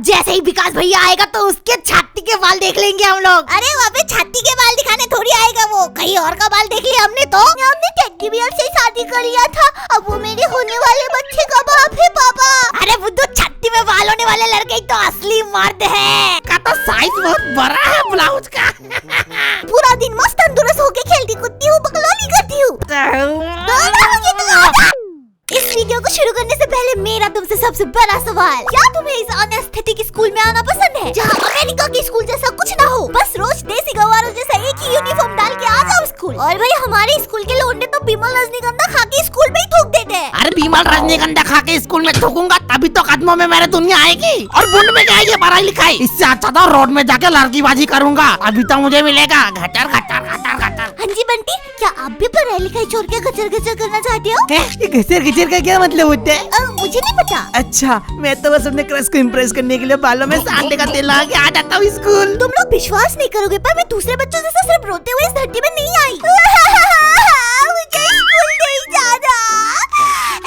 जैसे ही विकास भैया आएगा तो उसके छाती के बाल देख लेंगे हम लोग। अरे वहाँ पे छाती के बाल दिखाने थोड़ी आएगा वो, कहीं और का बाल देख लिया हमने तो। हमने टेडी बियर से शादी कर लिया था, अब वो मेरे होने वाले बच्चे का बाप है पापा। अरे बुद्धू, छाती में बाल होने वाले लड़के ही तो असली मर्द है। का तो साइज बहुत बड़ा है ब्लाउज का। पूरा दिन मस्त तंदुरुस्त होके खेलती कूदती हूँ, बकलोली करती हूँ। इस वीडियो को शुरू करने से पहले मेरा तुमसे सबसे बड़ा सवाल, क्या तुम्हें इस अनएस्थेटिक स्कूल में आना पसंद है, जहाँ अमेरिका के स्कूल जैसा कुछ ना हो, बस रोज देसी गवारों जैसा एक ही यूनिफॉर्म डाल के आ जाओ स्कूल। और भाई हमारे स्कूल के लोंडे तो बिमल रजनीगंधा खा के स्कूल में ही थूक देते हैं। अरे बिमल रजनीगंधा खा के स्कूल में थूकूंगा तभी तो कदमों में मेरे दुनिया आएगी। और बुंड में क्या है ये पढ़ाई लिखाई, इससे अच्छा तो रोड में जाके लड़कीबाजी करूंगा, अभी तो मुझे मिलेगा घटर घटर घटर घटर। हाँ जी बंटी, क्या आप भी पढ़ाई लिखाई छोड़ के घचर घचर करना चाहते हो? घचर घचर का क्या मतलब होता है? मुझे नहीं पता। अच्छा, मैं तो बस अपने क्रश को इम्प्रेस करने के लिए बालों में सांडे का तेल लगा के आ जाता हूँ स्कूल। तुम लोग विश्वास नहीं करोगे, पर मैं दूसरे बच्चों जैसा सिर्फ रोते हुए इस धरती में नहीं आई। मुझे स्कूल नहीं जाना।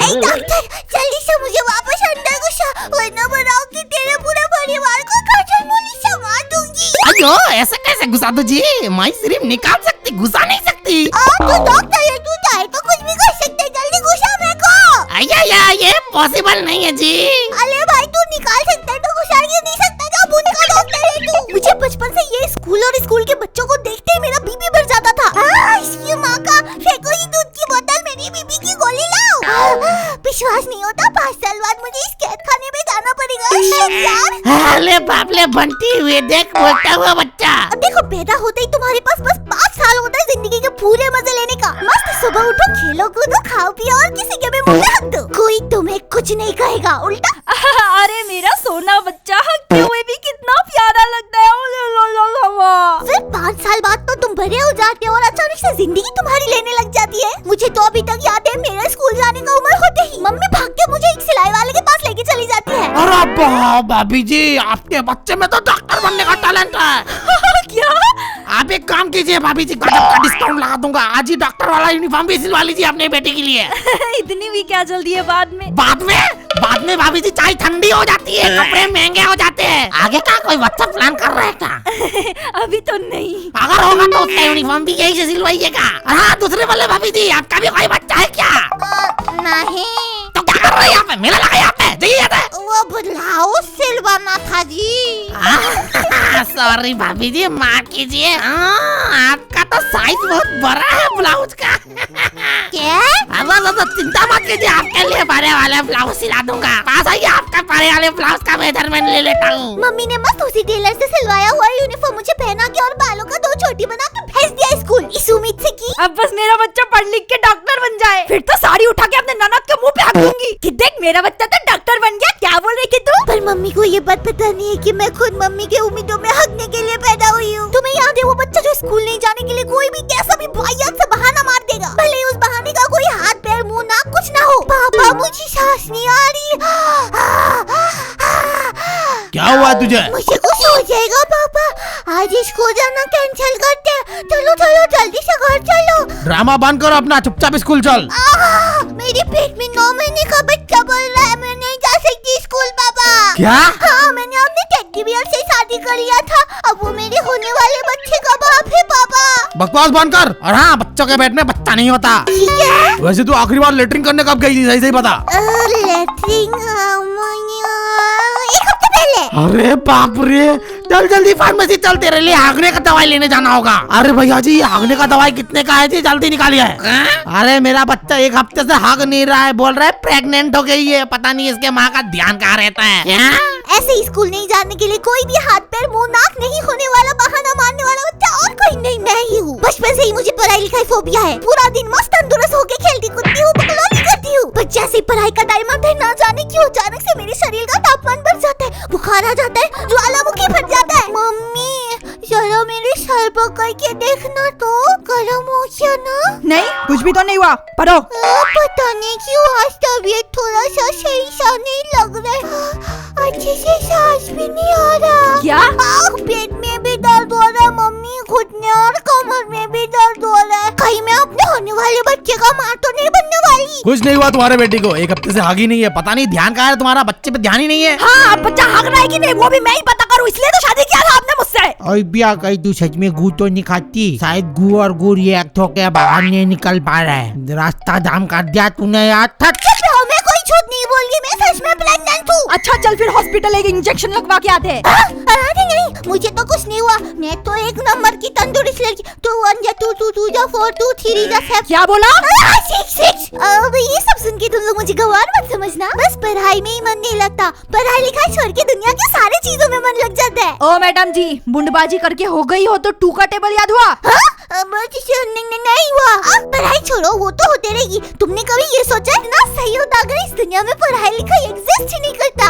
ए डॉक्टर, जल्दी से मुझे वापस अंदर घुसा, वरना बताऊंगी तेरे पूरे परिवार को खजल मूली समा दूंगी। अयो, ऐसे कैसे घुसा दो जी, मैं सिर्फ निकाल सकती, घुसा नहीं सकती। तो डॉक्टर है, तू चाहे तो कुछ भी कर सकते, जल्दी घुसा मेरे को। ये पॉसिबल नहीं है जी। अरे भाई, तू निकाल सकता है तो घुसा क्यों नहीं सकता? क्या बुन का डॉक्टर है तू? मुझे बचपन से ये स्कूल और स्कूल के बच्चों को देखते ही मेरा बीपी बढ़ जाता था। इसकी माँ का, फेंको ये दूध की बोतल, मेरी बीपी की गोली लाओ। विश्वास नहीं होता, 5 साल बाद मुझे इस कैद खाने में जाना पड़ेगा यार। अरे बाप रे बंटी, हुए देख बोलता हुआ बच्चा। अब देखो, पैदा होते ही तुम्हारे पास बस 5 साल होता है जिंदगी के पूरे मजे लेने का। मस्त सुबह उठो, खेलो कूदो, खाओ पियो और किसी के भी मुंह में हक दो, कोई तुम्हें कुछ नहीं कहेगा। उल्टा अरे मेरा सोना बच्चा, हकते हुए भी कितना प्यारा लगता है। फिर 5 साल बाद तो तुम बड़े हो जाते हो और अचानक से जिंदगी तुम्हारी लेने लग जाती है। मुझे तो अभी तक याद है, मेरा स्कूल जाने का उम्र होते ही मम्मी भाग के मुझे एक सिलाई वाले के पास लेके चली जाती है। अरे भाभी जी, आपके बच्चे में तो डॉक्टर बनने का टैलेंट है। क्या? आप एक काम कीजिए भाभी जी, गजब का डिस्काउंट लगा दूंगा, आज ही डॉक्टर वाला यूनिफॉर्म भी सिलवा लीजिए अपने बेटे के लिए। इतनी भी क्या जल्दी है? बाद में भाभी जी चाय ठंडी हो जाती है, कपड़े महंगे हो जाते हैं। आगे का कोई बच्चा प्लान कर रहा है क्या? अभी तो नहीं। अगर होगा तो उसका यूनिफॉर्म भी यही से सिलवाइएगा। हाँ, दूसरे वाले भाभी जी, आपका भी कोई बच्चा है क्या? नहीं। तो क्या कर रहे हैं यहाँ पे? मेला लगा यहाँ पे, जाइए यहाँ पे। वो ब्लाउज सिलवाना था जी। सॉरी भाभी जी, माफ कीजिए। आपका तो साइज बहुत बड़ा है ब्लाउज का। क्या? चिंता मत कीजिए, आपके लिए बड़े वाले ब्लाउज सिला दूंगा। पास आइए, आपका बड़े वाले ब्लाउज का मेजरमेंट ले लेता हूँ। मम्मी ने मस्त उसी टेलर से सिलवाया हुआ यूनिफॉर्म मुझे पहना के और बालों का 2 छोटी बना के भेज दिया स्कूल, इस उम्मीद से कि अब बस मेरा बच्चा पढ़ लिख के डॉक्टर बन जाए, फिर तो साड़ी उठा के अपने ननद के मुंह पे हक दूंगी कि देख मेरा बच्चा तो डॉक्टर बन गया। क्या बोल रही थी तू? पर मम्मी को ये बात पता नहीं है कि मैं खुद मम्मी के उम्मीदों में हकने के लिए पैदा हुई हूँ। तुम्हें याद है वो बच्चा जो स्कूल नहीं जाने के लिए कोई भी कैसा भी वाहियात सा बहाना मार देगा, भले ही उस बहाने का कोई हाथ पैर मुंह नाक कुछ ना हो। पापा, मुझे सांस नहीं आ रही। क्या हुआ तुझे? मुझे कुछ हो जाएगा पापा, आज स्कूल जाना कैंसिल करते हैं। चलो चलो जल्दी से घर चलो। ड्रामा बंद करो अपना, चुपचाप स्कूल चल। मेरे पेट में 9 महीने का बच्चा बोल रहा है, मैं नहीं जा सकती स्कूल पापा। क्या? हाँ, मैंने अपने टेडी बियर से शादी कर लिया था, अब वो मेरे होने वाले बच्चे का बाप है पापा। बकवास बंद कर। और हाँ, बच्चों के पेट में बच्चा नहीं होता। क्या? वैसे तू आखिरी बार लेटरिन करने कब गई थी, सही सही बता। लेटरिन 1 हफ्ते पहले। अरे बाप रे, चल जल्दी फार्मेसी चल, तेरे लिए हाँगने का दवाई लेने जाना होगा। अरे भैया जी, हाँगने का दवाई कितने का है जी, जल्दी निकालिए। अरे मेरा बच्चा 1 हफ्ते से हाँग नहीं रहा है, बोल रहा है प्रेग्नेंट हो गई है, पता नहीं इसके माँ का ध्यान कहाँ रहता है। ऐसे ही स्कूल नहीं जाने के लिए कोई भी हाथ पैर मुंह नाक नहीं होने वाला बहाना मारने वाला बच्चा और कोई नहीं, मैं ही हूँ। बचपन से ही मुझे पढ़ाई लिखाई फोबिया है, पूरा दिन मस्त तंदुरुस्त होके खेलती कूदती हूँ, बकलोली करती हूँ। पर जैसे ही पढ़ाई का टाइम आता है, ना जाने क्यों अचानक से मेरे शरीर का तापमान बढ़ जाता है, बुखार आ जाता है, ज्वालामुखी फट जाता है। मम्मी, जरा मेरे सर पकड़ के देखना तो, गर्म हो गया ना? नहीं, कुछ भी तो नहीं हुआ, पढ़ो। पता नहीं क्यों आज तबीयत थोड़ा सा सही सा नहीं लग रहा है, अच्छे से सांस भी नहीं आ रहा। क्या? पेट में भी दर्द हो रहा है मम्मी, घुटने और कमर में भी दर्द हो रहा है। कहीं मैं अपने होने वाले बच्चे का माँ तो नहीं बनने वाली? कुछ नहीं हुआ तुम्हारे बेटी को, एक हफ्ते से हागी नहीं है, पता नहीं ध्यान कहाँ है तुम्हारा, बच्चे पे ध्यान ही नहीं है। हाँ अब बच्चा हाँक रहा है कि नहीं वो भी मैं ही पता करूँ, इसलिए तो शादी किया था आपने मुझसे। और बिया कहीं तू सच में गू तो नहीं खाती, शायद गू और गू रिएक्ट होके बाहर नहीं निकल पा रहा है, रास्ता जाम कर दिया तूने यार। मैं कोई झूठ नहीं बोल रही, मैं सच में प्रेग्नेंट हूँ। अच्छा चल फिर हॉस्पिटल एक इंजेक्शन लगवा के आते हैं। नहीं, मुझे तो कुछ नहीं हुआ, मैं तो एक नंबर की तंदुरुस्त लड़की। 2 1 जा 2 2 2 जा 4 2 3 जा 7। क्या बोला? 6 6। अब ये सब सुन के तुम लोग मुझे गंवार मत समझना, बस पढ़ाई में ही मन नहीं लगता, पढ़ाई लिखाई छोड़ के दुनिया की सारी चीजों में मन लग जाता है। ओ मैडम जी, बुंडबाजी करके हो गई हो तो 2 का टेबल याद हुआ? नहीं हुआ। पढ़ाई छोड़ो, वो तो होते रहेगी। तुमने कभी ये सोचा इतना सही होता अगर इस दुनिया में पढ़ाई लिखाई एग्जिस्ट ही नहीं करता?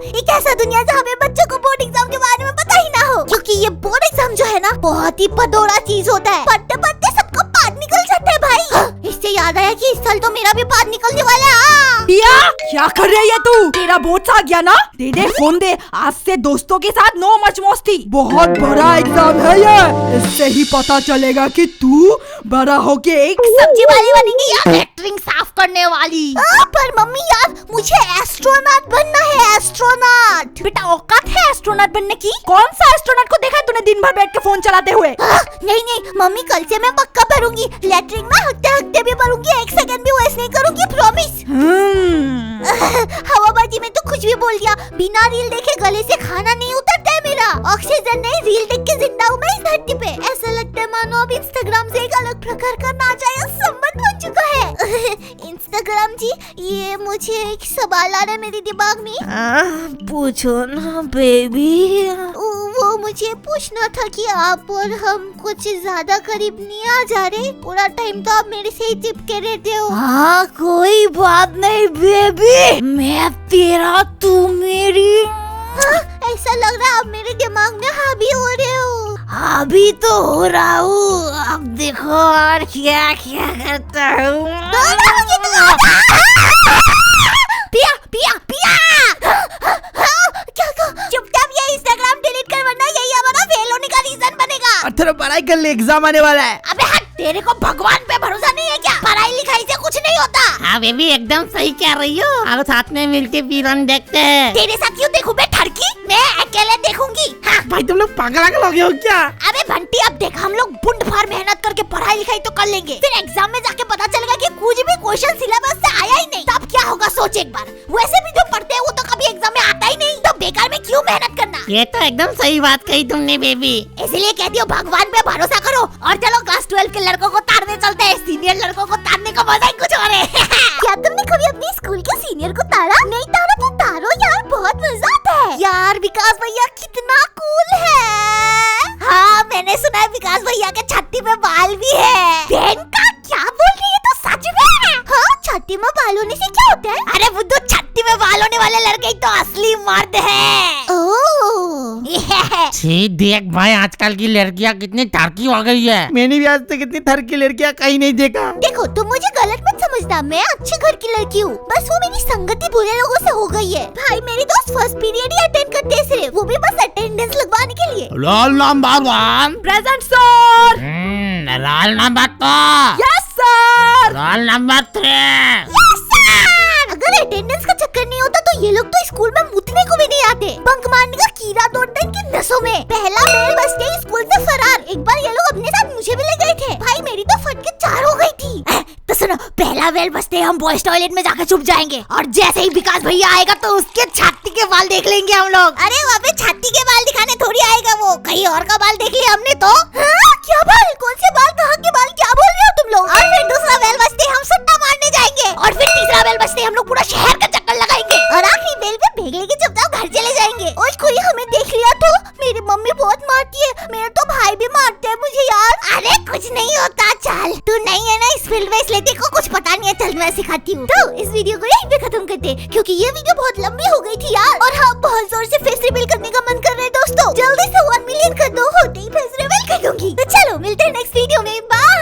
एक ऐसा दुनिया जहाँ पे बच्चों को बोर्ड एग्जाम के बारे में पता ही ना हो, क्योंकि ये बोर्ड एग्जाम जो है ना बहुत ही पदोड़ा चीज होता है, पढ़ते पढ़ते सबको पाद निकल जाता है भाई। इससे याद आया कि इस साल तो मेरा भी पाद निकलने वाला है। पिया क्या कर रही है तू? तेरा बोर्ड आ गया ना, दे दे फोन दे, आज से दोस्तों के साथ नो मच मस्ती, बहुत बड़ा एग्जाम है ये, इससे ही पता चलेगा कि तू बड़ा होके एक सब्जी वाली बनेगी या लेटरिन साफ करने वाली। पर मम्मी यार मुझे एस्ट्रोनॉट बनना है, एस्ट्रोनॉट। बेटा औकात है एस्ट्रोनॉट बनने की? कौन सा एस्ट्रोनॉट को देखा है तूने दिन भर बैठ के फोन चलाते हुए? नहीं मम्मी, कल से मैं पक्का भरूंगी, लेटरिन में हफ्ते भी भरूंगी, 1 सेकंड भी वेस्ट नहीं करूंगी, प्रॉमिस। हवाबाजी में तो कुछ भी बोल दिया, बिना रील देखे गले से खाना नहीं उतरता है मेरा, ऑक्सीजन नहीं, रील देख के जिंदा हूँ मैं इस धरती पे। ऐसा लगता है मानो अब इंस्टाग्राम से एक अलग प्रकार का नाजायज संबंध बन चुका है। इंस्टाग्राम जी, ये मुझे एक सवाल आ रहा है मेरे दिमाग में। पूछो ना बेबी। वो मुझे पूछना था कि आप और हम कुछ ज्यादा करीब नहीं आ जा रहे? पूरा टाइम तो आप मेरे से ही चिपके रहते हो। हाँ कोई बात नहीं बेबी, मैं तेरा तू मेरी। ऐसा लग रहा है आप मेरे दिमाग में हावी हो रहे हो। अभी तो हो रहा हूँ, अब देखो और क्या क्या करता हूँ। पिया पिया पिया क्या चुपचाप ये इंस्टाग्राम डिलीट कर, वरना यही हमारा फेल होने का रीजन बनेगा। तेरा पढ़ाई कर ले, एग्जाम आने वाला है। अबे हट, तेरे को भगवान पे भरोसा नहीं है क्या? पढ़ाई लिखाई से कुछ नहीं होता। हाँ बेबी एकदम सही कह रही हो, अब साथ में मिलके फिल्म देखते हैं। तेरे साथ क्यों देखूं बे ठरकी, मैं अकेले देखूंगी। हाँ। भाई तुम लोग पागल हो गए हो क्या? अबे बंटी अब देख, हम लोग बुंड फार मेहनत करके पढ़ाई लिखाई तो कर लेंगे, फिर एग्जाम में जाके पता चलेगा कि कुछ भी क्वेश्चन सिलेबस से आया ही नहीं, तब क्या होगा सोच एक बार। वैसे भी जो पढ़ते हैं वो तो कभी एग्जाम में आता ही नहीं, तो बेकार में क्यों मेहनत करना। ये तो एकदम सही बात कही तुमने बेबी। इसलिए कहती हूँ भगवान पे भरोसा करो, और चलो क्लास 12 के लड़कों को तारने चलते हैं, सीनियर लड़कों को तारने का मजा ही कुछ और है। क्या तुमने कभी अपनी स्कूल के सीनियर को तारा? नहीं तारा तो तारो यार, बहुत मजा आता है यार। विकास भैया कितना कूल है। हाँ मैंने सुना है विकास भैया के छाती पे बाल भी है। बहन का क्या बोल रही है, तो सच में? हाँ छाती में बाल होने से क्या होता है? अरे बुद्धू, छाती में बाल होने वाले लड़के ही तो असली मर्द है। छी देख भाई, आजकल की लड़कियां कितनी टारकी हो गई है। मैंने भी आज तक इतनी थर की लड़कियां कहीं नहीं देखा। देखो तुम मुझे गलत मत समझना, मैं अच्छे घर की लड़की हूँ, बस वो मेरी संगति बुरे लोगों से हो गई है। भाई मेरी दोस्त फर्स्ट पीरियड ही अटेंड करते हैं सिर्फ, वो भी बस अटेंडेंस लगवाने के लिए। Roll number 1 present sir. Roll number 2। Yes sir. Roll number 3। अगर अटेंडेंस का चक्कर नहीं होता तो ये लोग तो स्कूल में मुतने को भी नहीं आते, बंक मारने का कीड़ा दौड़ता है इनकी नसों में। पहला बेल बजते ही स्कूल से फरार। एक बार ये लोग अपने साथ मुझे भी ले गए थे, भाई मेरी तो फट के 4 हो गई थी। तो सुनो, पहला बेल बजते ही हम बॉयज टॉयलेट में जाकर छुप जाएंगे, और जैसे ही विकास भैया आएगा तो उसके छाती के बाल देख लेंगे हम लोग। अरे वहाँ पे छाती के बाल दिखाने थोड़ी आएगा वो, कहीं और का बाल देख लिया हमने तो। क्या बाल, कौन से बाल, कहाँ के बाल, क्या बोल रहे हो तुम लोग? और फिर दूसरा बेल बजते हम सट्टा मारने जाएंगे, और फिर तीसरा बेल बजते हम लोग पूरा शहर का चक्कर लगाएंगे, और आखिरी बेल पे भेग लेके चुपचाप घर चले जाएंगे। और कोई हमें देख लिया तो मेरी मम्मी बहुत मारती है, मेरे तो भाई भी मारते हैं मुझे यार। अरे कुछ नहीं होता, चल तू नहीं है ना इस फील्ड में, इसलिए तेरे को कुछ पता नहीं है, चल मैं सिखाती हूँ। तो इस वीडियो को यहीं पे खत्म करते हैं, क्योंकि ये वीडियो बहुत लंबी हो गई थी यार, और हाँ बहुत जोर से फेस रिवील करने का मन कर रहा है दोस्तों। जल्दी से 1 मिलियन कर दो, होते ही फेस रिवील कर दूंगी। तो चलो मिलते हैं नेक्स्ट वीडियो में, बाय।